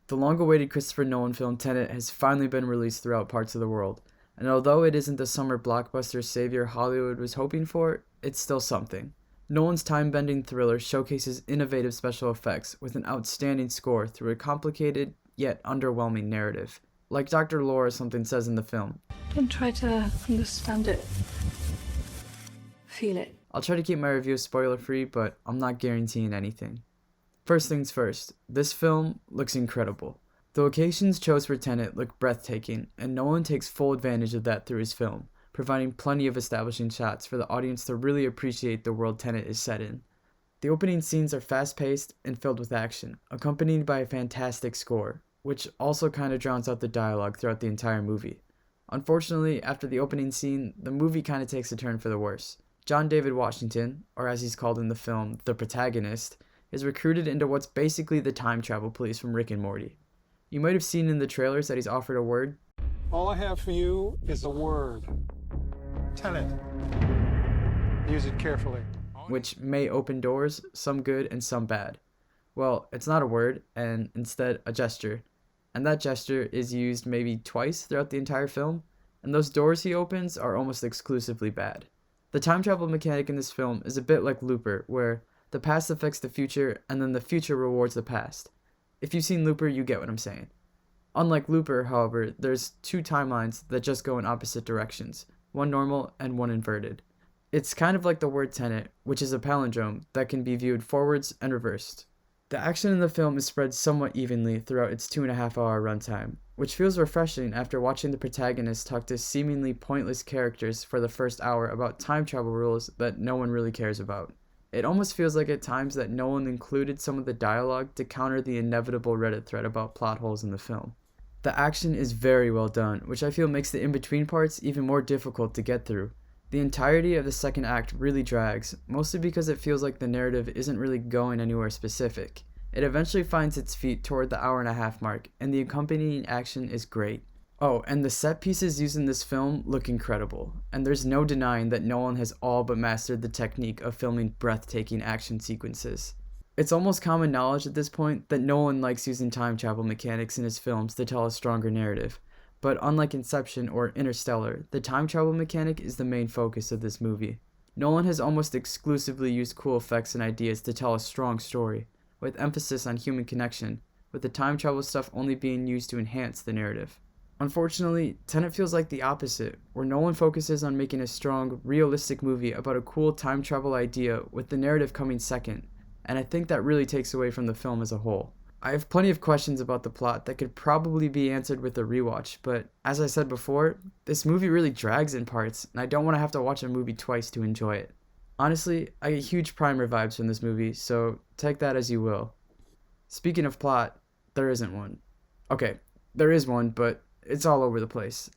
The long-awaited Christopher Nolan film Tenet has finally been released throughout parts of the world, and although it isn't the summer blockbuster savior Hollywood was hoping for, it's still something. Nolan's time-bending thriller showcases innovative special effects with an outstanding score through a complicated, yet underwhelming narrative. Like Dr. Laura something says in the film, Don't try to understand it. Feel it. I'll try to keep my review spoiler-free, but I'm not guaranteeing anything. First things first, this film looks incredible. The locations chose for Tenet look breathtaking, and Nolan takes full advantage of that through his film, providing plenty of establishing shots for the audience to really appreciate the world Tenet is set in. The opening scenes are fast-paced and filled with action, accompanied by a fantastic score, which also kind of drowns out the dialogue throughout the entire movie. Unfortunately, after the opening scene, the movie kind of takes a turn for the worse. John David Washington, or as he's called in the film, the protagonist, is recruited into what's basically the time travel police from Rick and Morty. You might have seen in the trailers that he's offered a word. All I have for you is a word. Tenet. Use it carefully. Which may open doors, some good and some bad. Well, it's not a word, and instead a gesture. And that gesture is used maybe twice throughout the entire film, and those doors he opens are almost exclusively bad. The time travel mechanic in this film is a bit like Looper, where the past affects the future, and then the future rewards the past. If you've seen Looper, you get what I'm saying. Unlike Looper, however, there's two timelines that just go in opposite directions, one normal and one inverted. It's kind of like the word Tenet, which is a palindrome that can be viewed forwards and reversed. The action in the film is spread somewhat evenly throughout its 2.5-hour runtime, which feels refreshing after watching the protagonist talk to seemingly pointless characters for the first hour about time travel rules that no one really cares about. It almost feels like at times that Nolan included some of the dialogue to counter the inevitable Reddit thread about plot holes in the film. The action is very well done, which I feel makes the in-between parts even more difficult to get through. The entirety of the second act really drags, mostly because it feels like the narrative isn't really going anywhere specific. It eventually finds its feet toward the hour-and-a-half mark, and the accompanying action is great. Oh, and the set pieces used in this film look incredible, and there's no denying that Nolan has all but mastered the technique of filming breathtaking action sequences. It's almost common knowledge at this point that Nolan likes using time travel mechanics in his films to tell a stronger narrative, but unlike Inception or Interstellar, the time travel mechanic is the main focus of this movie. Nolan has almost exclusively used cool effects and ideas to tell a strong story, with emphasis on human connection, with the time travel stuff only being used to enhance the narrative. Unfortunately, Tenet feels like the opposite, where Nolan focuses on making a strong, realistic movie about a cool time travel idea with the narrative coming second, and I think that really takes away from the film as a whole. I have plenty of questions about the plot that could probably be answered with a rewatch, but as I said before, this movie really drags in parts, and I don't want to have to watch a movie twice to enjoy it. Honestly, I get huge Primer vibes from this movie, so take that as you will. Speaking of plot, there isn't one. Okay, there is one, but it's all over the place.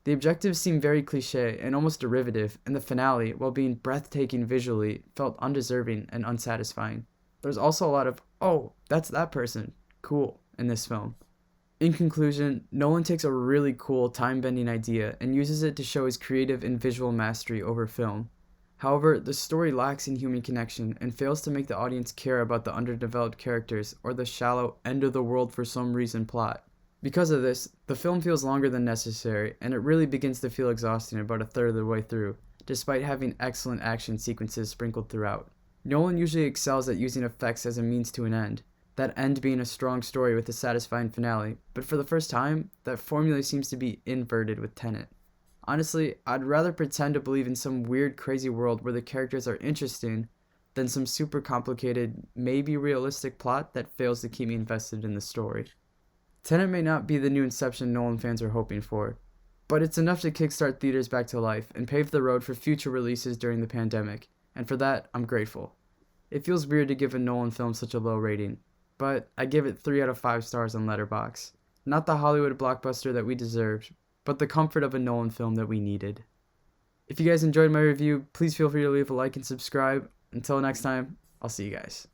The objectives seem very cliche and almost derivative, and the finale, while being breathtaking visually, felt undeserving and unsatisfying. There's also a lot of, oh, that's that person, cool, in this film. In conclusion, Nolan takes a really cool time-bending idea and uses it to show his creative and visual mastery over film. However, the story lacks in human connection and fails to make the audience care about the underdeveloped characters or the shallow end-of-the-world-for-some-reason plot. Because of this, the film feels longer than necessary, and it really begins to feel exhausting about a third of the way through, despite having excellent action sequences sprinkled throughout. Nolan usually excels at using effects as a means to an end, that end being a strong story with a satisfying finale, but for the first time, that formula seems to be inverted with Tenet. Honestly, I'd rather pretend to believe in some weird crazy world where the characters are interesting than some super complicated, maybe realistic plot that fails to keep me invested in the story. Tenet may not be the new Inception Nolan fans are hoping for, but it's enough to kickstart theaters back to life and pave the road for future releases during the pandemic, and for that, I'm grateful. It feels weird to give a Nolan film such a low rating, but I give it 3 out of 5 stars on Letterboxd. Not the Hollywood blockbuster that we deserved, but the comfort of a Nolan film that we needed. If you guys enjoyed my review, please feel free to leave a like and subscribe. Until next time, I'll see you guys.